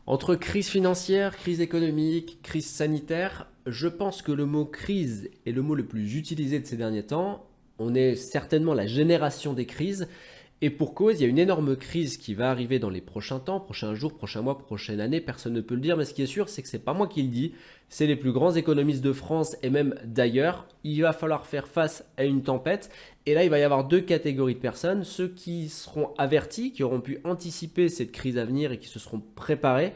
Entre crise financière, crise économique, crise sanitaire, je pense que le mot crise est le mot le plus utilisé de ces derniers temps. On est certainement la génération des crises. Et pour cause, il y a une énorme crise qui va arriver dans les prochains temps, prochains jours, prochains mois, prochaines années. Personne ne peut le dire, mais ce qui est sûr, c'est que c'est pas moi qui le dis. C'est les plus grands économistes de France et même d'ailleurs. Il va falloir faire face à une tempête. Et là, il va y avoir deux catégories de personnes. Ceux qui seront avertis, qui auront pu anticiper cette crise à venir et qui se seront préparés.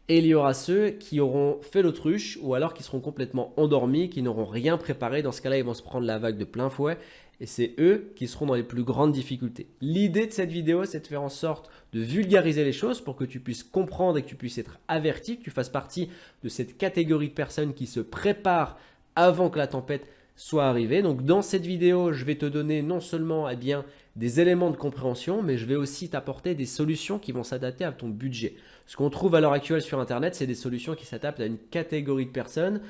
Et il y aura ceux qui auront fait l'autruche ou alors qui seront complètement endormis, qui n'auront rien préparé. Dans ce cas-là, ils vont se prendre la vague de plein fouet. Et c'est eux qui seront dans les plus grandes difficultés. L'idée de cette vidéo, c'est de faire en sorte de vulgariser les choses pour que tu puisses comprendre et que tu puisses être averti, que tu fasses partie de cette catégorie de personnes qui se préparent avant que la tempête soit arrivée. Donc dans cette vidéo, je vais te donner non seulement des éléments de compréhension, mais je vais aussi t'apporter des solutions qui vont s'adapter à ton budget. Ce qu'on trouve à l'heure actuelle sur Internet, c'est des solutions qui s'adaptent à une catégorie de personnes,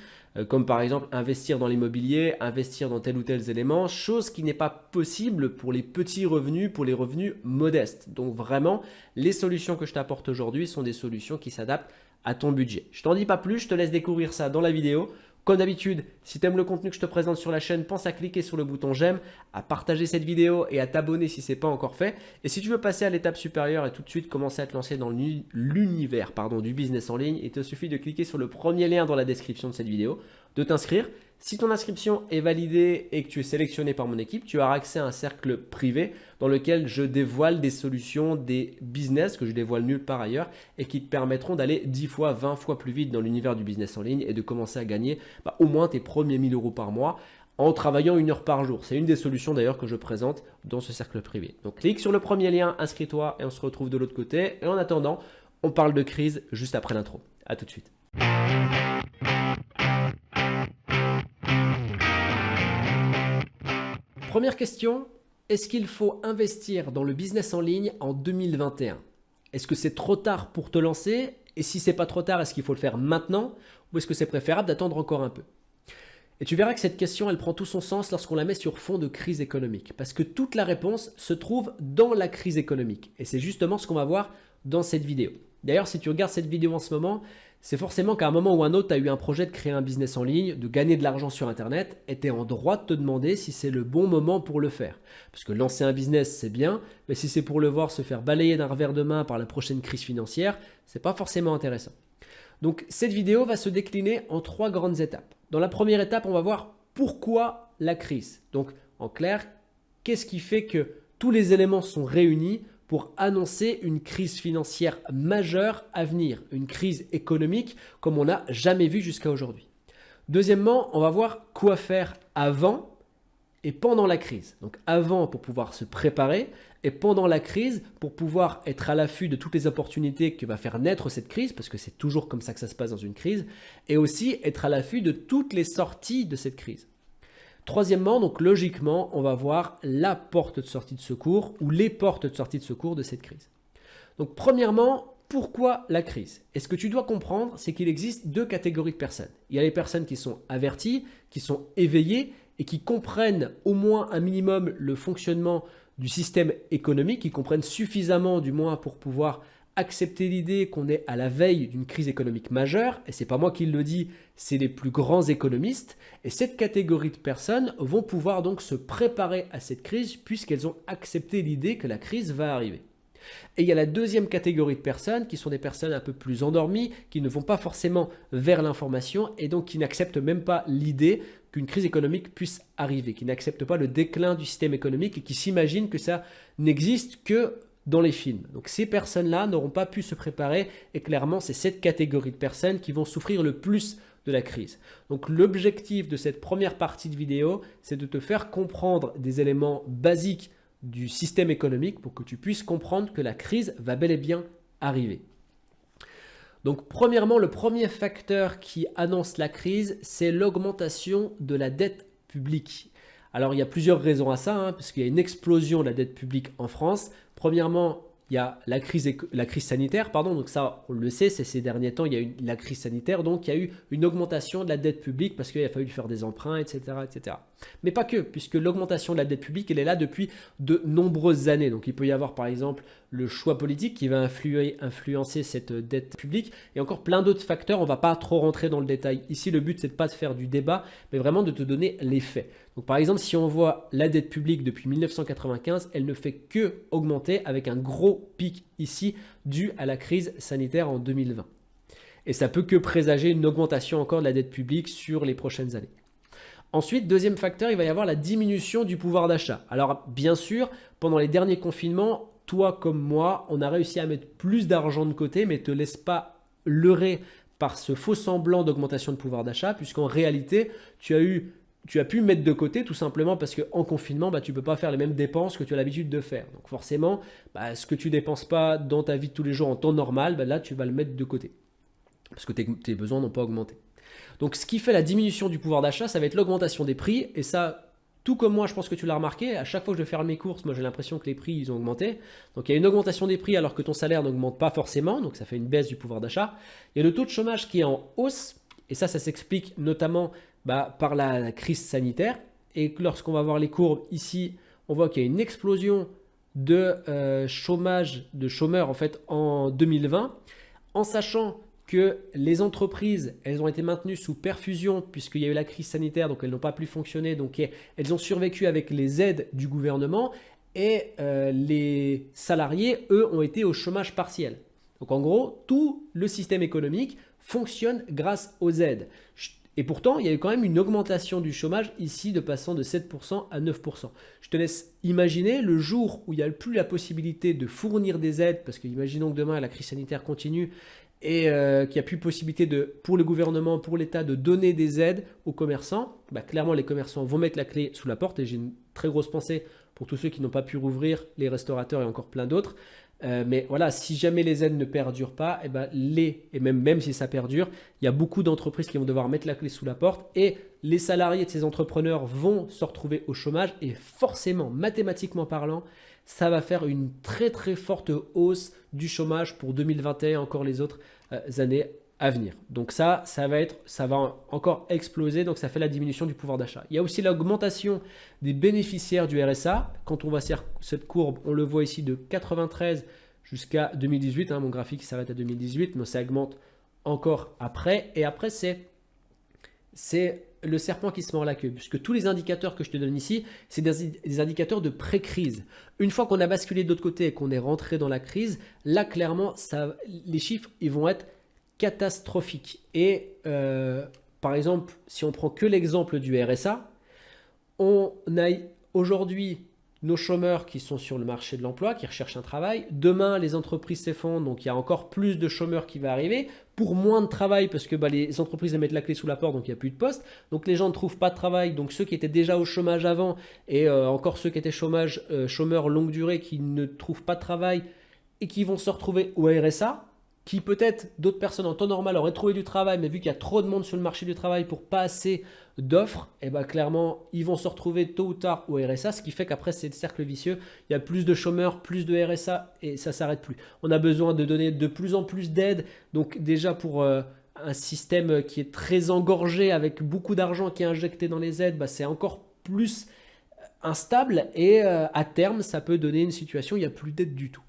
comme par exemple investir dans l'immobilier, investir dans tel ou tel élément, chose qui n'est pas possible pour les petits revenus, pour les revenus modestes. Donc vraiment, les solutions que je t'apporte aujourd'hui sont des solutions qui s'adaptent à ton budget. Je t'en dis pas plus, je te laisse découvrir ça dans la vidéo. Comme d'habitude, si tu aimes le contenu que je te présente sur la chaîne, pense à cliquer sur le bouton j'aime, à partager cette vidéo et à t'abonner si ce n'est pas encore fait. Et si tu veux passer à l'étape supérieure et tout de suite commencer à te lancer dans l'univers du business en ligne, il te suffit de cliquer sur le premier lien dans la description de cette vidéo, de t'inscrire. Si ton inscription est validée et que tu es sélectionné par mon équipe, tu auras accès à un cercle privé dans lequel je dévoile des solutions, des business que je dévoile nulle part ailleurs et qui te permettront d'aller 10 fois, 20 fois plus vite dans l'univers du business en ligne et de commencer à gagner au moins tes premiers 1000 € par mois en travaillant 1 heure par jour. C'est une des solutions d'ailleurs que je présente dans ce cercle privé. Donc clique sur le premier lien, inscris-toi et on se retrouve de l'autre côté. Et en attendant, on parle de crise juste après l'intro. À tout de suite. Première question, est-ce qu'il faut investir dans le business en ligne en 2021? Est-ce que c'est trop tard pour te lancer? Et si c'est pas trop tard, est-ce qu'il faut le faire maintenant? Ou est-ce que c'est préférable d'attendre encore un peu? Et tu verras que cette question, elle prend tout son sens lorsqu'on la met sur fond de crise économique. Parce que toute la réponse se trouve dans la crise économique. Et c'est justement ce qu'on va voir dans cette vidéo. D'ailleurs, si tu regardes cette vidéo en ce moment, c'est forcément qu'à un moment ou un autre, tu as eu un projet de créer un business en ligne, de gagner de l'argent sur Internet, et tu es en droit de te demander si c'est le bon moment pour le faire. Parce que lancer un business, c'est bien, mais si c'est pour le voir se faire balayer d'un revers de main par la prochaine crise financière, c'est pas forcément intéressant. Donc cette vidéo va se décliner en 3 grandes étapes. Dans la première étape, on va voir pourquoi la crise. Donc en clair, qu'est-ce qui fait que tous les éléments sont réunis pour annoncer une crise financière majeure à venir, une crise économique comme on n'a jamais vu jusqu'à aujourd'hui. Deuxièmement, on va voir quoi faire avant et pendant la crise. Donc avant pour pouvoir se préparer et pendant la crise pour pouvoir être à l'affût de toutes les opportunités que va faire naître cette crise, parce que c'est toujours comme ça que ça se passe dans une crise, et aussi être à l'affût de toutes les sorties de cette crise. Troisièmement, donc logiquement, on va voir la porte de sortie de secours ou les portes de sortie de secours de cette crise. Donc premièrement, pourquoi la crise? Et ce que tu dois comprendre, c'est qu'il existe 2 catégories de personnes. Il y a les personnes qui sont averties, qui sont éveillées et qui comprennent au moins un minimum le fonctionnement du système économique, qui comprennent suffisamment du moins pour pouvoir accepter l'idée qu'on est à la veille d'une crise économique majeure, et c'est pas moi qui le dis, c'est les plus grands économistes, et cette catégorie de personnes vont pouvoir donc se préparer à cette crise puisqu'elles ont accepté l'idée que la crise va arriver. Et il y a la deuxième catégorie de personnes qui sont des personnes un peu plus endormies, qui ne vont pas forcément vers l'information et donc qui n'acceptent même pas l'idée qu'une crise économique puisse arriver, qui n'acceptent pas le déclin du système économique et qui s'imaginent que ça n'existe que dans les films. Donc ces personnes-là n'auront pas pu se préparer et clairement c'est cette catégorie de personnes qui vont souffrir le plus de la crise. Donc l'objectif de cette première partie de vidéo, c'est de te faire comprendre des éléments basiques du système économique pour que tu puisses comprendre que la crise va bel et bien arriver. Donc premièrement, le premier facteur qui annonce la crise, c'est l'augmentation de la dette publique. Alors il y a plusieurs raisons à ça, parce qu'il y a une explosion de la dette publique en France. Premièrement, il y a la crise sanitaire, donc ça on le sait, c'est ces derniers temps, il y a eu la crise sanitaire, donc il y a eu une augmentation de la dette publique parce qu'il a fallu faire des emprunts, etc., etc. Mais pas que, puisque l'augmentation de la dette publique, elle est là depuis de nombreuses années. Donc il peut y avoir par exemple le choix politique qui va influencer cette dette publique et encore plein d'autres facteurs. On ne va pas trop rentrer dans le détail. Ici, le but, c'est de pas de faire du débat, mais vraiment de te donner les faits. Donc par exemple, si on voit la dette publique depuis 1995, elle ne fait que augmenter avec un gros pic ici dû à la crise sanitaire en 2020. Et ça peut que présager une augmentation encore de la dette publique sur les prochaines années. Ensuite, deuxième facteur, il va y avoir la diminution du pouvoir d'achat. Alors bien sûr, pendant les derniers confinements, toi comme moi, on a réussi à mettre plus d'argent de côté, mais ne te laisse pas leurrer par ce faux semblant d'augmentation de pouvoir d'achat, puisqu'en réalité, tu as pu mettre de côté tout simplement parce qu'en confinement, tu ne peux pas faire les mêmes dépenses que tu as l'habitude de faire. Donc forcément, ce que tu ne dépenses pas dans ta vie de tous les jours en temps normal, là, tu vas le mettre de côté parce que tes besoins n'ont pas augmenté. Donc ce qui fait la diminution du pouvoir d'achat, ça va être l'augmentation des prix. Et ça, tout comme moi, je pense que tu l'as remarqué, à chaque fois que je vais faire mes courses, moi j'ai l'impression que les prix ils ont augmenté. Donc il y a une augmentation des prix alors que ton salaire n'augmente pas forcément, donc ça fait une baisse du pouvoir d'achat. Il y a le taux de chômage qui est en hausse, et ça s'explique notamment par la crise sanitaire. Et lorsqu'on va voir les courbes ici, on voit qu'il y a une explosion de chômeurs en fait en 2020, en sachant que les entreprises, elles ont été maintenues sous perfusion puisqu'il y a eu la crise sanitaire, donc elles n'ont pas pu fonctionner, donc elles ont survécu avec les aides du gouvernement et les salariés, eux, ont été au chômage partiel. Donc en gros, tout le système économique fonctionne grâce aux aides. Et pourtant, il y a eu quand même une augmentation du chômage ici de passant de 7% à 9%. Je te laisse imaginer le jour où il n'y a plus la possibilité de fournir des aides, parce que imaginons que demain la crise sanitaire continue et qu'il n'y a plus possibilité pour le gouvernement, pour l'État de donner des aides aux commerçants, clairement les commerçants vont mettre la clé sous la porte et j'ai une très grosse pensée pour tous ceux qui n'ont pas pu rouvrir, les restaurateurs et encore plein d'autres. Mais voilà, si jamais les aides ne perdurent pas, et même si ça perdure, il y a beaucoup d'entreprises qui vont devoir mettre la clé sous la porte et les salariés de ces entrepreneurs vont se retrouver au chômage et forcément, mathématiquement parlant, ça va faire une très très forte hausse du chômage pour 2021 et encore les autres années à venir. Donc ça va encore exploser, donc ça fait la diminution du pouvoir d'achat. Il y a aussi l'augmentation des bénéficiaires du RSA. Quand on va sur cette courbe, on le voit ici de 93 jusqu'à 2018. Mon graphique s'arrête à 2018, mais ça augmente encore après. Et après, c'est le serpent qui se mord la queue, puisque tous les indicateurs que je te donne ici, c'est des indicateurs de pré-crise. Une fois qu'on a basculé de l'autre côté et qu'on est rentré dans la crise, là, clairement, les chiffres, ils vont être catastrophiques. Et par exemple, si on prend que l'exemple du RSA, on a aujourd'hui nos chômeurs qui sont sur le marché de l'emploi, qui recherchent un travail. Demain, les entreprises s'effondrent, donc il y a encore plus de chômeurs qui vont arriver pour moins de travail parce que les entreprises mettent la clé sous la porte, donc il n'y a plus de postes. Donc les gens ne trouvent pas de travail, donc ceux qui étaient déjà au chômage avant et encore ceux qui étaient chômeurs longue durée qui ne trouvent pas de travail et qui vont se retrouver au RSA, qui peut-être d'autres personnes en temps normal auraient trouvé du travail, mais vu qu'il y a trop de monde sur le marché du travail pour pas assez d'offres, clairement, ils vont se retrouver tôt ou tard au RSA, ce qui fait qu'après, c'est le cercle vicieux. Il y a plus de chômeurs, plus de RSA et ça ne s'arrête plus. On a besoin de donner de plus en plus d'aides. Donc déjà pour un système qui est très engorgé avec beaucoup d'argent qui est injecté dans les aides, c'est encore plus instable et à terme, ça peut donner une situation où il n'y a plus d'aide du tout.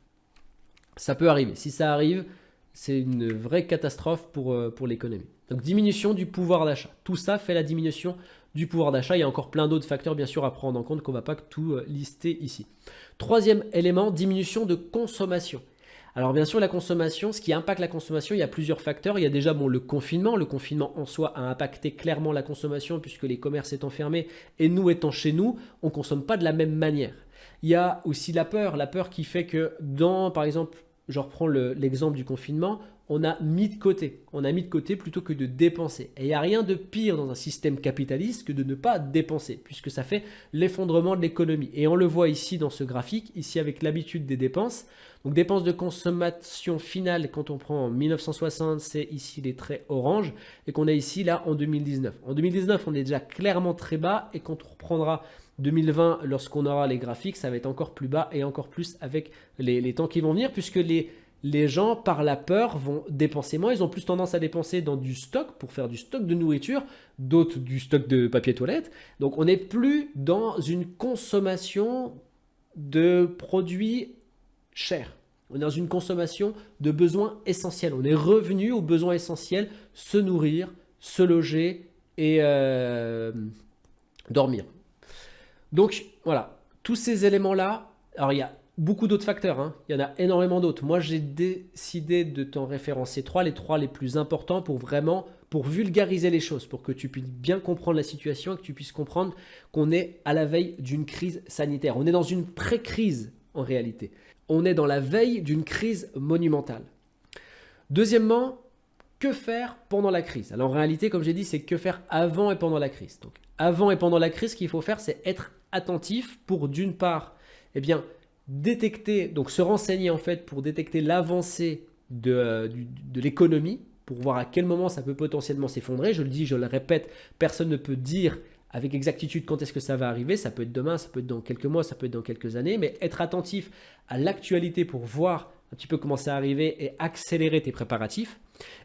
Ça peut arriver. Si ça arrive, c'est une vraie catastrophe pour l'économie. Donc diminution du pouvoir d'achat. Tout ça fait la diminution du pouvoir d'achat. Il y a encore plein d'autres facteurs bien sûr à prendre en compte qu'on ne va pas tout lister ici. Troisième élément, diminution de consommation. Alors bien sûr la consommation, ce qui impacte la consommation, il y a plusieurs facteurs. Il y a déjà le confinement. Le confinement en soi a impacté clairement la consommation puisque les commerces étant fermés et nous étant chez nous, on ne consomme pas de la même manière. Il y a aussi la peur qui fait que par exemple, je reprends l'exemple du confinement, on a mis de côté. On a mis de côté plutôt que de dépenser. Et il n'y a rien de pire dans un système capitaliste que de ne pas dépenser, puisque ça fait l'effondrement de l'économie. Et on le voit ici dans ce graphique, ici avec l'habitude des dépenses. Donc dépenses de consommation finale, quand on prend en 1960, c'est ici les traits orange, et qu'on a ici là en 2019. En 2019, on est déjà clairement très bas, et quand on reprendra 2020, lorsqu'on aura les graphiques, ça va être encore plus bas et encore plus avec les temps qui vont venir, puisque les gens, par la peur, vont dépenser moins. Ils ont plus tendance à dépenser dans du stock pour faire du stock de nourriture, d'autres du stock de papier toilette. Donc, on n'est plus dans une consommation de produits chers. On est dans une consommation de besoins essentiels. On est revenu aux besoins essentiels, se nourrir, se loger et dormir. Donc, voilà, tous ces éléments-là, alors il y a beaucoup d'autres facteurs, hein. Il y en a énormément d'autres. Moi, j'ai décidé de t'en référencer les trois les plus importants pour vulgariser les choses, pour que tu puisses bien comprendre la situation et que tu puisses comprendre qu'on est à la veille d'une crise sanitaire. On est dans une pré-crise en réalité. On est dans la veille d'une crise monumentale. Deuxièmement, que faire pendant la crise? Alors en réalité, comme j'ai dit, c'est que faire avant et pendant la crise. Donc avant et pendant la crise, ce qu'il faut faire, c'est être attentif pour d'une part, eh bien, détecter, donc se renseigner en fait pour détecter l'avancée de l'économie, pour voir à quel moment ça peut potentiellement s'effondrer. Je le dis, je le répète, personne ne peut dire avec exactitude quand est-ce que ça va arriver. Ça peut être demain, ça peut être dans quelques mois, ça peut être dans quelques années, mais être attentif à l'actualité pour voir un petit peu comment ça arriver et accélérer tes préparatifs.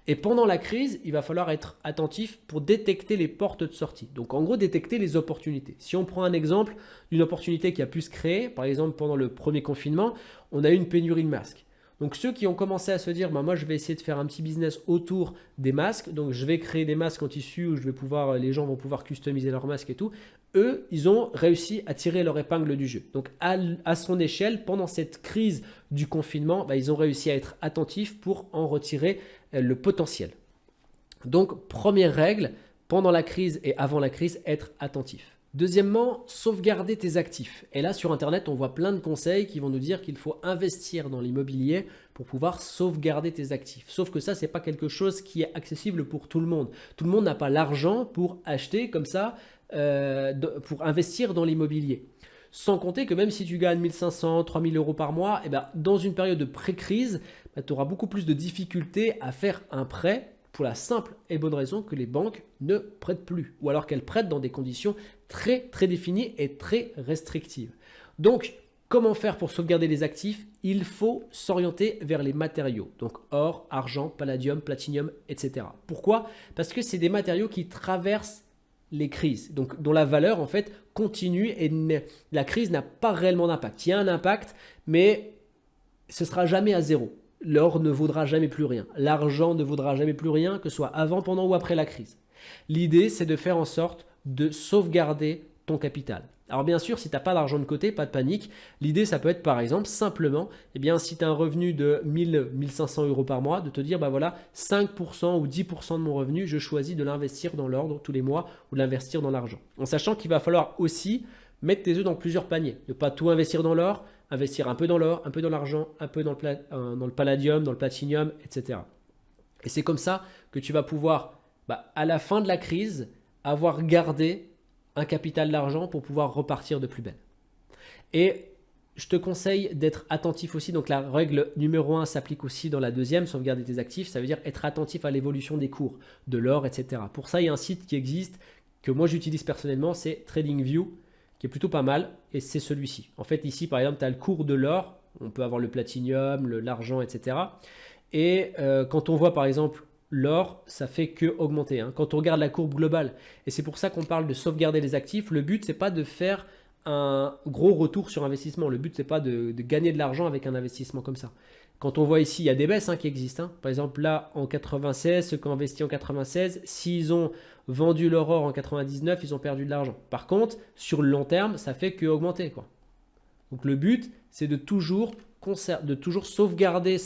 Et pendant la crise, il va falloir être attentif pour détecter les portes de sortie. Donc en gros, détecter les opportunités. Si on prend un exemple d'une opportunité qui a pu se créer, par exemple pendant le premier confinement, on a eu une pénurie de masques. Donc ceux qui ont commencé à se dire, moi je vais essayer de faire un petit business autour des masques, donc je vais créer des masques en tissu où les gens vont pouvoir customiser leurs masques et tout, eux, ils ont réussi à tirer leur épingle du jeu. Donc à son échelle, pendant cette crise du confinement, ils ont réussi à être attentifs pour en retirer le potentiel. Donc première règle, pendant la crise et avant la crise, être attentif. Deuxièmement, sauvegarder tes actifs. Et là, sur Internet, on voit plein de conseils qui vont nous dire qu'il faut investir dans l'immobilier pour pouvoir sauvegarder tes actifs. Sauf que ça, ce n'est pas quelque chose qui est accessible pour tout le monde. Tout le monde n'a pas l'argent pour acheter comme ça, pour investir dans l'immobilier. Sans compter que même si tu gagnes 1 500, 3 000 euros par mois, dans une période de pré-crise, tu auras beaucoup plus de difficultés à faire un prêt pour la simple et bonne raison que les banques ne prêtent plus, ou alors qu'elles prêtent dans des conditions très définies et très restrictives. Donc, comment faire pour sauvegarder les actifs? Il faut s'orienter vers les matériaux, donc or, argent, palladium, platinium, etc. Pourquoi? Parce que c'est des matériaux qui traversent les crises, donc dont la valeur en fait continue et la crise n'a pas réellement d'impact. Il y a un impact, mais ce sera jamais à zéro. L'or ne vaudra jamais plus rien. L'argent ne vaudra jamais plus rien, que ce soit avant, pendant ou après la crise. L'idée, c'est de faire en sorte de sauvegarder ton capital. Alors bien sûr, si tu n'as pas d'argent de côté, pas de panique. L'idée, ça peut être par exemple simplement, si tu as un revenu de 1 500 euros par mois, de te dire, voilà, 5% ou 10% de mon revenu, je choisis de l'investir dans l'ordre tous les mois ou de l'investir dans l'argent. En sachant qu'il va falloir aussi mettre tes œufs dans plusieurs paniers. Ne pas tout investir dans l'or, investir un peu dans l'or, un peu dans l'argent, un peu dans le palladium, dans le platinium, etc. Et c'est comme ça que tu vas pouvoir, à la fin de la crise, avoir gardé un capital d'argent pour pouvoir repartir de plus belle. Et je te conseille d'être attentif aussi. Donc la règle numéro 1 s'applique aussi dans la deuxième, sauvegarder tes actifs. Ça veut dire être attentif à l'évolution des cours, de l'or, etc. Pour ça, il y a un site qui existe, que moi j'utilise personnellement, c'est TradingView, qui est plutôt pas mal, et c'est celui-ci. En fait, ici, par exemple, tu as le cours de l'or, on peut avoir le platinium, l'argent, etc. Et quand on voit, par exemple, l'or, ça fait que augmenter, hein, quand on regarde la courbe globale. Et c'est pour ça qu'on parle de sauvegarder les actifs. Le but, ce n'est pas de faire un gros retour sur investissement. Le but, ce n'est pas de gagner de l'argent avec un investissement comme ça. Quand on voit ici, il y a des baisses qui existent. Hein. Par exemple, là, en 96, ceux qui ont investi en 96, s'ils ont vendu leur or en 99, ils ont perdu de l'argent. Par contre, sur le long terme, ça fait que augmenter, quoi. Donc, le but, c'est de toujours sauvegarder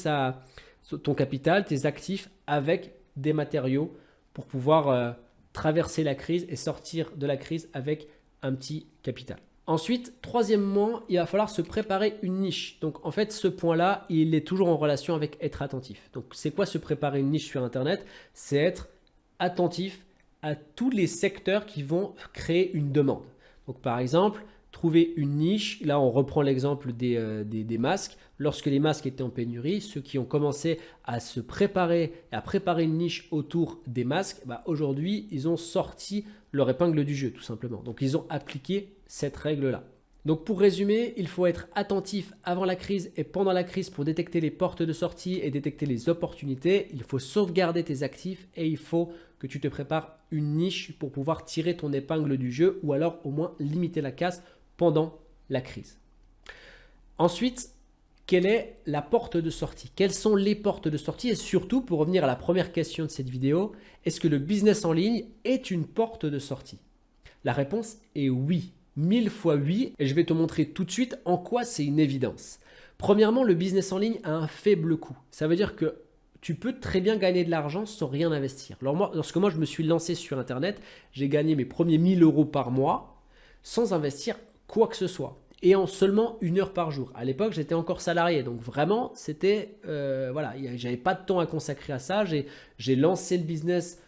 ton capital, tes actifs avec des matériaux pour pouvoir traverser la crise et sortir de la crise avec un petit capital. Ensuite, troisièmement, il va falloir se préparer une niche. Donc en fait, ce point-là, il est toujours en relation avec être attentif. Donc c'est quoi se préparer une niche sur Internet? C'est être attentif à tous les secteurs qui vont créer une demande. Donc par exemple, trouver une niche. Là, on reprend l'exemple des masques. Lorsque les masques étaient en pénurie, ceux qui ont commencé à se préparer, à préparer une niche autour des masques, aujourd'hui, ils ont sorti leur épingle du jeu, tout simplement. Donc, ils ont appliqué cette règle-là. Donc pour résumer, il faut être attentif avant la crise et pendant la crise pour détecter les portes de sortie et détecter les opportunités. Il faut sauvegarder tes actifs et il faut que tu te prépares une niche pour pouvoir tirer ton épingle du jeu ou alors au moins limiter la casse pendant la crise. Ensuite, quelle est la porte de sortie? Quelles sont les portes de sortie? Et surtout, pour revenir à la première question de cette vidéo, est-ce que le business en ligne est une porte de sortie? La réponse est oui. 1000 fois oui, et je vais te montrer tout de suite en quoi c'est une évidence. Premièrement, le business en ligne a un faible coût. Ça veut dire que tu peux très bien gagner de l'argent sans rien investir. Lorsque moi je me suis lancé sur Internet, j'ai gagné mes premiers 1000 € par mois sans investir quoi que ce soit. Et en seulement 1 heure par jour. À l'époque, j'étais encore salarié. Donc vraiment, c'était, voilà, j'avais pas de temps à consacrer à ça. J'ai lancé le business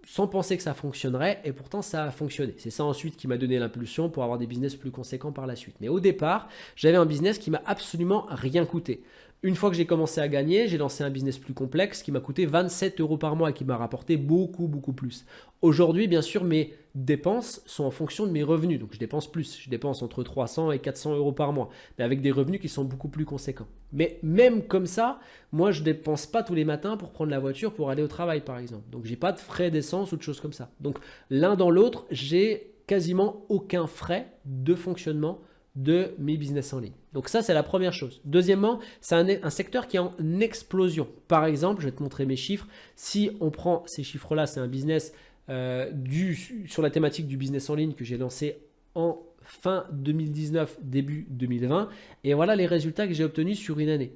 sans penser que ça fonctionnerait et pourtant ça a fonctionné. C'est ça ensuite qui m'a donné l'impulsion pour avoir des business plus conséquents par la suite. Mais au départ, j'avais un business qui m'a absolument rien coûté. Une fois que j'ai commencé à gagner, j'ai lancé un business plus complexe qui m'a coûté 27 € par mois et qui m'a rapporté beaucoup, beaucoup plus. Aujourd'hui, bien sûr, mes dépenses sont en fonction de mes revenus. Donc, je dépense plus. Je dépense entre 300 et 400 € par mois, mais avec des revenus qui sont beaucoup plus conséquents. Mais même comme ça, moi, je ne dépense pas tous les matins pour prendre la voiture pour aller au travail, par exemple. Donc, je n'ai pas de frais d'essence ou de choses comme ça. Donc, l'un dans l'autre, j'ai quasiment aucun frais de fonctionnement de mes business en ligne. Donc ça, c'est la première chose. Deuxièmement, c'est un secteur qui est en explosion. Par exemple, je vais te montrer mes chiffres. Si on prend ces chiffres-là, c'est un business sur la thématique du business en ligne que j'ai lancé en fin 2019, début 2020. Et voilà les résultats que j'ai obtenus sur une année.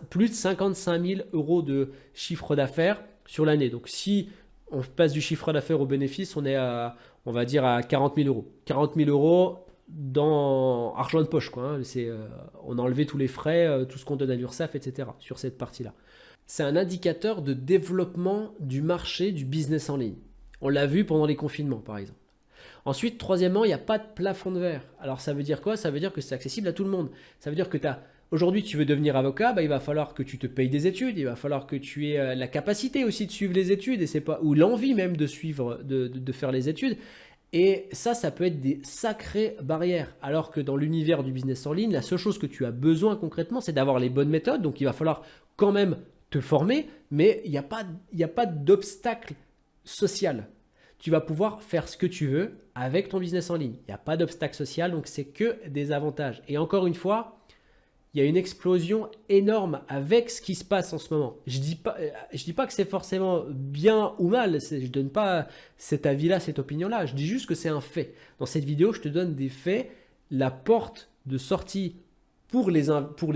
Plus de 55 000 € de chiffre d'affaires sur l'année. Donc si on passe du chiffre d'affaires au bénéfice, on est on va dire à 40 000 €. 40 000 € dans argent de poche, quoi, hein. On a enlevé tous les frais, tout ce qu'on donne à l'URSSAF, etc. sur cette partie-là. C'est un indicateur de développement du marché du business en ligne. On l'a vu pendant les confinements, par exemple. Ensuite, troisièmement, il n'y a pas de plafond de verre. Alors, ça veut dire quoi? Ça veut dire que c'est accessible à tout le monde. Ça veut dire que aujourd'hui, tu veux devenir avocat, il va falloir que tu te payes des études, il va falloir que tu aies la capacité aussi de suivre les études, ou l'envie même de suivre, de faire les études. Et ça peut être des sacrées barrières. Alors que dans l'univers du business en ligne, la seule chose que tu as besoin concrètement, c'est d'avoir les bonnes méthodes. Donc, il va falloir quand même te former, mais il n'y a pas d'obstacle social. Tu vas pouvoir faire ce que tu veux avec ton business en ligne. Il n'y a pas d'obstacle social, donc c'est que des avantages. Et encore une fois, il y a une explosion énorme avec ce qui se passe en ce moment. Je dis pas que c'est forcément bien ou mal. Je ne donne pas cet avis-là, cette opinion-là. Je dis juste que c'est un fait. Dans cette vidéo, je te donne des faits. La porte de sortie pour les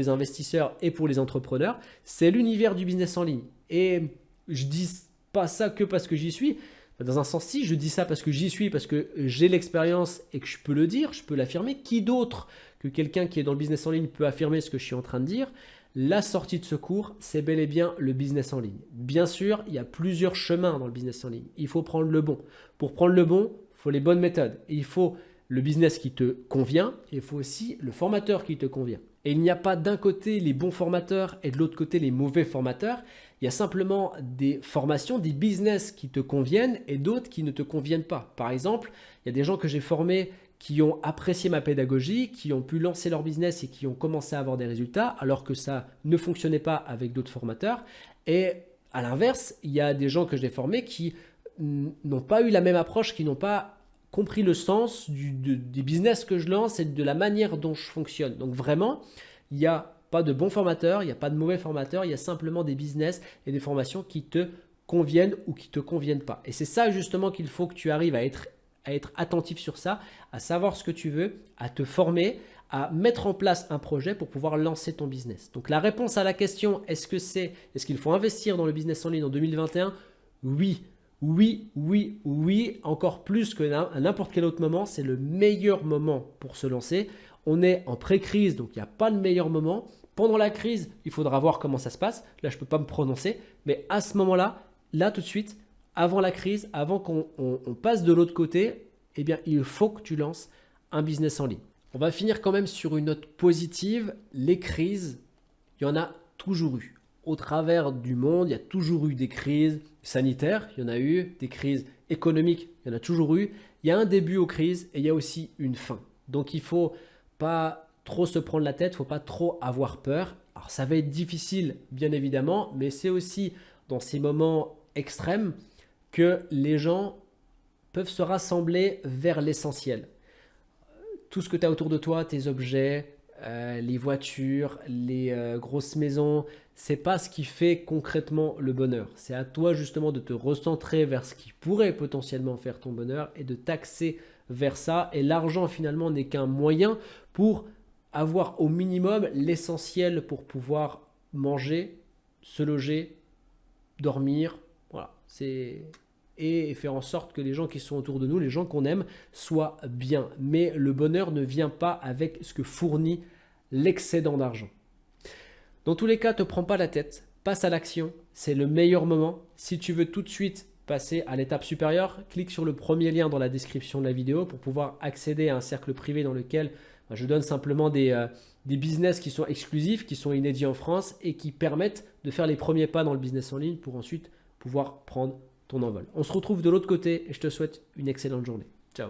investisseurs et pour les entrepreneurs, c'est l'univers du business en ligne. Et je dis pas ça que parce que j'y suis. Dans un sens, si, je dis ça parce que j'y suis, parce que j'ai l'expérience et que je peux le dire, je peux l'affirmer. Qui d'autre que quelqu'un qui est dans le business en ligne peut affirmer ce que je suis en train de dire? La sortie de secours, c'est bel et bien le business en ligne. Bien sûr, il y a plusieurs chemins dans le business en ligne. Il faut prendre le bon. Pour prendre le bon, il faut les bonnes méthodes. Et il faut le business qui te convient et il faut aussi le formateur qui te convient. Et il n'y a pas d'un côté les bons formateurs et de l'autre côté les mauvais formateurs. Il y a simplement des formations, des business qui te conviennent et d'autres qui ne te conviennent pas. Par exemple, il y a des gens que j'ai formés qui ont apprécié ma pédagogie, qui ont pu lancer leur business et qui ont commencé à avoir des résultats alors que ça ne fonctionnait pas avec d'autres formateurs. Et à l'inverse, il y a des gens que j'ai formés qui n'ont pas eu la même approche, qui n'ont pas compris le sens des business que je lance et de la manière dont je fonctionne. Donc vraiment, il n'y a pas de bons formateurs, il n'y a pas de mauvais formateurs, il y a simplement des business et des formations qui te conviennent ou qui ne te conviennent pas. Et c'est ça justement qu'il faut que tu arrives à être attentif sur ça, à savoir ce que tu veux, à te former, à mettre en place un projet pour pouvoir lancer ton business. Donc la réponse à la question, est-ce qu'il faut investir dans le business en ligne en 2021? Oui. Oui, oui, oui, encore plus que n'importe quel autre moment, c'est le meilleur moment pour se lancer. On est en pré-crise, donc il n'y a pas de meilleur moment. Pendant la crise, il faudra voir comment ça se passe. Là, je ne peux pas me prononcer, mais à ce moment-là, là tout de suite, avant la crise, avant qu'on passe de l'autre côté, eh bien, il faut que tu lances un business en ligne. On va finir quand même sur une note positive. Les crises, il y en a toujours eu. Au travers du monde, il y a toujours eu des crises sanitaires, il y en a eu, des crises économiques, il y en a toujours eu. Il y a un début aux crises et il y a aussi une fin. Donc il faut pas trop se prendre la tête, il ne faut pas trop avoir peur. Alors ça va être difficile bien évidemment, mais c'est aussi dans ces moments extrêmes que les gens peuvent se rassembler vers l'essentiel. Tout ce que tu as autour de toi, tes objets, les voitures, les grosses maisons, c'est pas ce qui fait concrètement le bonheur. C'est à toi justement de te recentrer vers ce qui pourrait potentiellement faire ton bonheur et de t'axer vers ça. Et l'argent finalement n'est qu'un moyen pour avoir au minimum l'essentiel pour pouvoir manger, se loger, dormir. Voilà, et faire en sorte que les gens qui sont autour de nous, les gens qu'on aime, soient bien. Mais le bonheur ne vient pas avec ce que fournit l'excédent d'argent. Dans tous les cas, ne te prends pas la tête, passe à l'action, c'est le meilleur moment. Si tu veux tout de suite passer à l'étape supérieure, clique sur le premier lien dans la description de la vidéo pour pouvoir accéder à un cercle privé dans lequel je donne simplement des business qui sont exclusifs, qui sont inédits en France et qui permettent de faire les premiers pas dans le business en ligne pour ensuite pouvoir prendre ton envol. On se retrouve de l'autre côté et je te souhaite une excellente journée. Ciao.